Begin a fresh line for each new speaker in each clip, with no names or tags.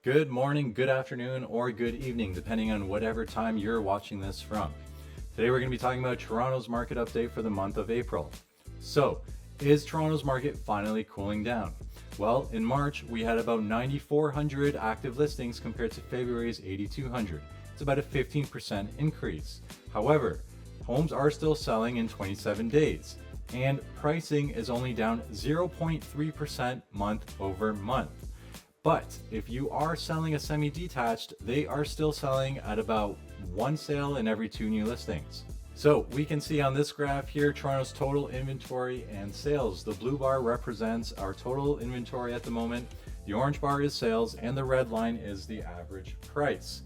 Good morning, good afternoon, or good evening, depending on whatever time you're watching this from. Today we're going to be talking about Toronto's market update for the month of April. So, is Toronto's market finally cooling down? Well, in March, we had about 9,400 active listings compared to February's 8,200. It's about a 15% increase. However, homes are still selling in 27 days, and pricing is only down 0.3% month over month. But if you are selling a semi-detached, they are still selling at about one sale in every two new listings. So we can see on this graph here, Toronto's total inventory and sales. The blue bar represents our total inventory at the moment. The orange bar is sales, and the red line is the average price.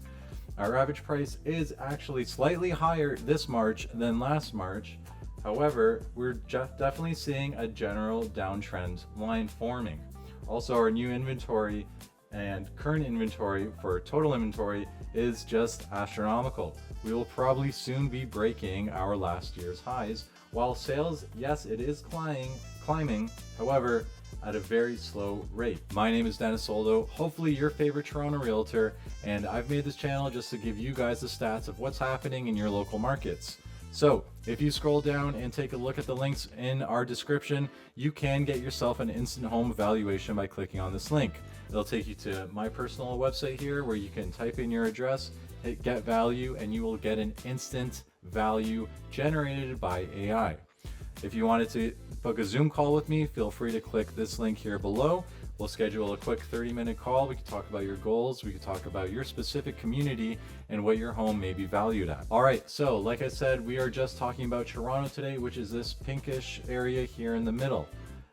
Our average price is actually slightly higher this March than last March. However, we're definitely seeing a general downtrend line forming. Also, our new inventory and current inventory for total inventory is just astronomical. We will probably soon be breaking our last year's highs, while sales, yes, it is climbing, however, at a very slow rate. My name is Denis Soldo, hopefully your favorite Toronto realtor, and I've made this channel just to give you guys the stats of what's happening in your local markets. So if you scroll down and take a look at the links in our description, you can get yourself an instant home evaluation by clicking on this link. It'll take you to my personal website here where you can type in your address, hit get value, and you will get an instant value generated by AI. If you wanted to book a Zoom call with me, feel free to click this link here below. We'll schedule a quick 30-minute call. We can talk about your goals. We can talk about your specific community and what your home may be valued at. All right, so like I said, we are just talking about Toronto today, which is this pinkish area here in the middle.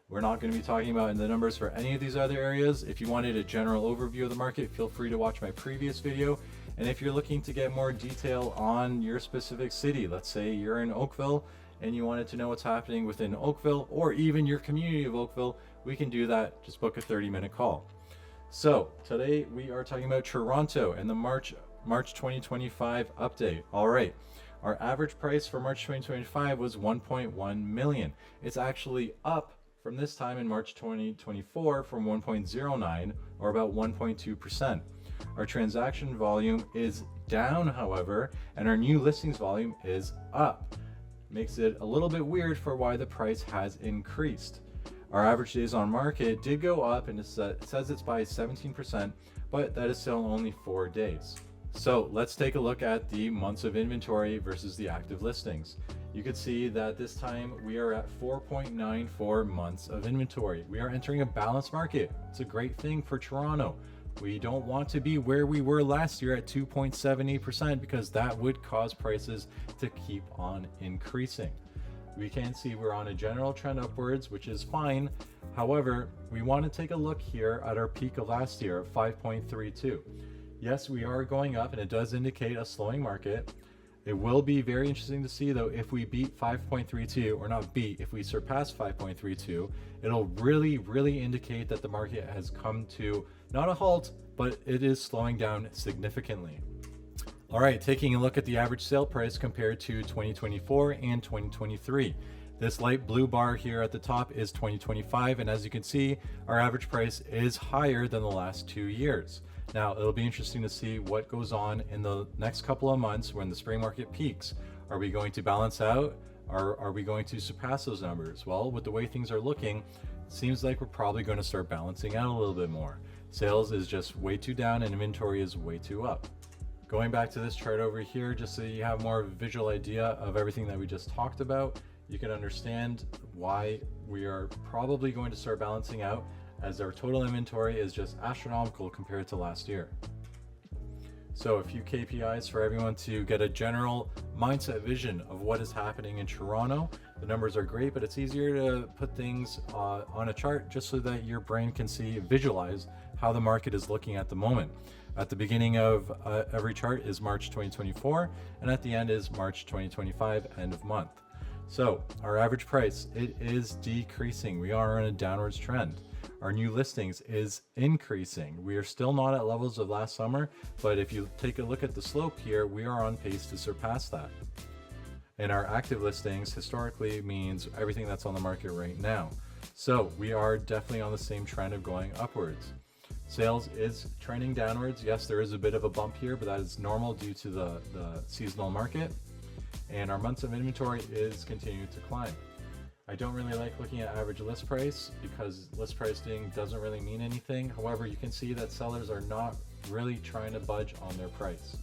We're not going to be talking about the numbers for any of these other areas. If you wanted a general overview of the market, feel free to watch my previous video. And if you're looking to get more detail on your specific city, let's say you're in Oakville and you wanted to know what's happening within Oakville or even your community of Oakville, we can do that. Just book a 30-minute call. So today we are talking about Toronto and the March 2025 update. All right, our average price for March 2025 was 1.1 million. It's actually up from this time in March 2024 from 1.09, or about 1.2%. Our transaction volume is down, however, and our new listings volume is up. Makes it a little bit weird for why the price has increased. Our average days on market did go up, and it says it's by 17%, but that is still only 4 days. So let's take a look at the months of inventory versus the active listings. You can see that this time we are at 4.94 months of inventory. We are entering a balanced market. It's a great thing for Toronto. We don't want to be where we were last year at 2.78% because that would cause prices to keep on increasing. We can see we're on a general trend upwards, which is fine. However, we want to take a look here at our peak of last year of 5.32. Yes, we are going up, and it does indicate a slowing market. It will be very interesting to see, though, if we beat 5.32, or not beat, if we surpass 5.32, it'll really indicate that the market has come to not a halt, but it is slowing down significantly. All right, taking a look at the average sale price compared to 2024 and 2023. This light blue bar here at the top is 2025, and as you can see, our average price is higher than the last 2 years. Now, it'll be interesting to see what goes on in the next couple of months when the spring market peaks. Are we going to balance out, or are we going to surpass those numbers? Well, with the way things are looking, it seems like we're probably going to start balancing out a little bit more. Sales is just way too down and inventory is way too up. Going back to this chart over here, just so you have more of a visual idea of everything that we just talked about, you can understand why we are probably going to start balancing out, as our total inventory is just astronomical compared to last year. So a few KPIs for everyone to get a general mindset vision of what is happening in Toronto. The numbers are great, but it's easier to put things on a chart just so that your brain can visualize how the market is looking at the moment. At the beginning of every chart is March 2024, and at the end is March 2025, end of month. So our average price, it is decreasing. We are in a downwards trend. Our new listings is increasing. We are still not at levels of last summer, but if you take a look at the slope here, we are on pace to surpass that. And our active listings historically means everything that's on the market right now. So we are definitely on the same trend of going upwards. Sales is trending downwards. Yes, there is a bit of a bump here, but that is normal due to the seasonal market. And our months of inventory is continuing to climb. I don't really like looking at average list price because list pricing doesn't really mean anything. However, you can see that sellers are not really trying to budge on their price.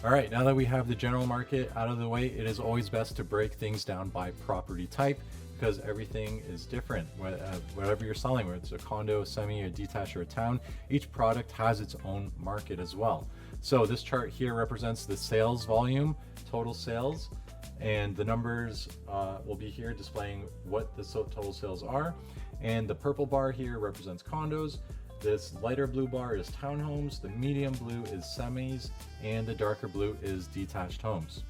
All right, now that we have the general market out of the way, it is always best to break things down by property type because everything is different. Whatever you're selling, whether it's a condo, semi, a detached, or a town, each product has its own market as well. So this chart here represents the sales volume, total sales, and the numbers will be here displaying what the total sales are. And the purple bar here represents condos. This lighter blue bar is townhomes, the medium blue is semis, and the darker blue is detached homes.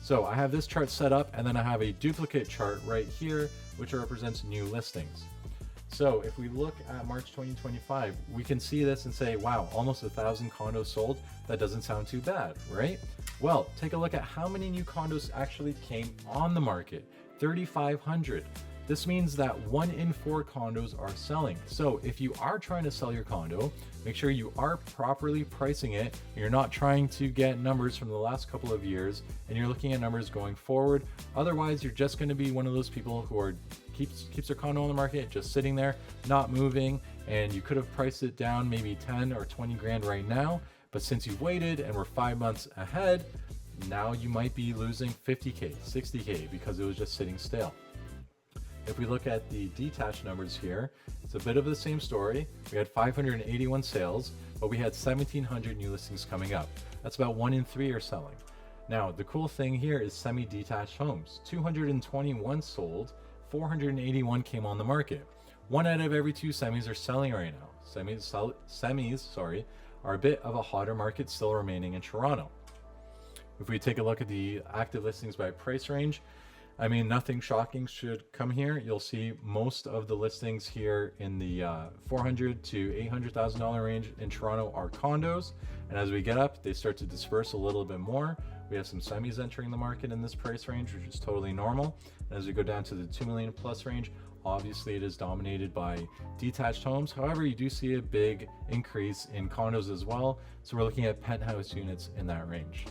So I have this chart set up, and then I have a duplicate chart right here, which represents new listings. So if we look at March 2025, we can see this and say, wow, almost 1,000 condos sold. That doesn't sound too bad, right? Well, take a look at how many new condos actually came on the market, 3,500. This means that 1 in 4 condos are selling. So if you are trying to sell your condo, make sure you are properly pricing it. And you're not trying to get numbers from the last couple of years, and you're looking at numbers going forward. Otherwise, you're just going to be one of those people who keeps their condo on the market, just sitting there, not moving, and you could have priced it down maybe 10 or 20 grand right now. But since you've waited and we're 5 months ahead, now you might be losing 50K, 60K because it was just sitting stale. If we look at the detached numbers here, it's a bit of the same story. We had 581 sales, but we had 1,700 new listings coming up. That's about 1 in 3 are selling. Now, the cool thing here is semi-detached homes. 221 sold, 481 came on the market. 1 out of every 2 semis are selling right now. Semis are a bit of a hotter market still remaining in Toronto. If we take a look at the active listings by price range, I mean, nothing shocking should come here. You'll see most of the listings here in the $400,000 to $800,000 range in Toronto are condos. And as we get up, they start to disperse a little bit more. We have some semis entering the market in this price range, which is totally normal. And as we go down to the 2 million plus range, obviously it is dominated by detached homes. However, you do see a big increase in condos as well. So we're looking at penthouse units in that range.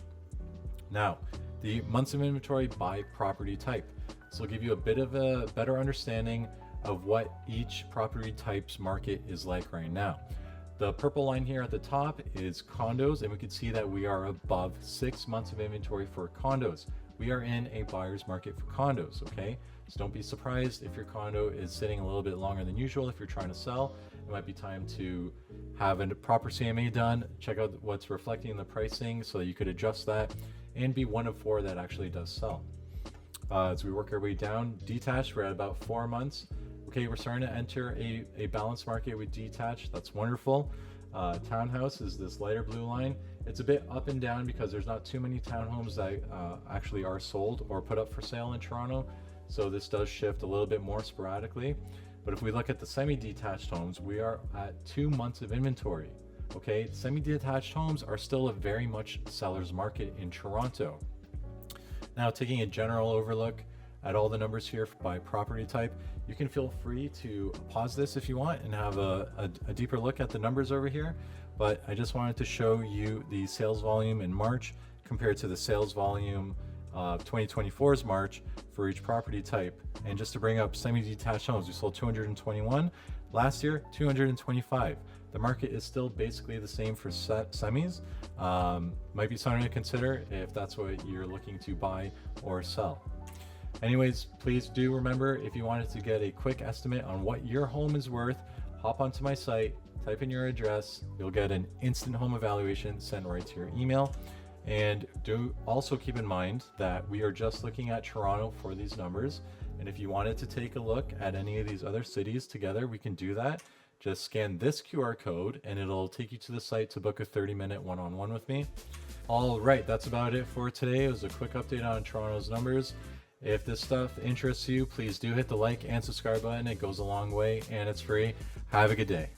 Now, the months of inventory by property type. This will give you a bit of a better understanding of what each property type's market is like right now. The purple line here at the top is condos, and we can see that we are above 6 months of inventory for condos. We are in a buyer's market for condos, okay? So don't be surprised if your condo is sitting a little bit longer than usual. If you're trying to sell, it might be time to have a proper CMA done, check out what's reflecting in the pricing so that you could adjust that and be 1 of 4 that actually does sell. As we work our way down, detached, we're at about 4 months. Okay, we're starting to enter a balanced market with detached. That's wonderful. Townhouse is this lighter blue line. It's a bit up and down because there's not too many townhomes that actually are sold or put up for sale in Toronto. So this does shift a little bit more sporadically. But if we look at the semi-detached homes, we are at 2 months of inventory. Okay, semi-detached homes are still a very much seller's market in Toronto. Now, taking a general overlook at all the numbers here by property type, you can feel free to pause this if you want and have a deeper look at the numbers over here. But I just wanted to show you the sales volume in March compared to the sales volume of 2024's March for each property type. And just to bring up semi-detached homes, we sold 221. Last year, 225. The market is still basically the same for semis. Might be something to consider if that's what you're looking to buy or sell. Anyways, please do remember, if you wanted to get a quick estimate on what your home is worth, hop onto my site, type in your address, you'll get an instant home evaluation sent right to your email. And do also keep in mind that we are just looking at Toronto for these numbers. And if you wanted to take a look at any of these other cities together, we can do that. Just scan this QR code and it'll take you to the site to book a 30-minute one-on-one with me. All right, that's about it for today. It was a quick update on Toronto's numbers. If this stuff interests you, please do hit the like and subscribe button. It goes a long way and it's free. Have a good day.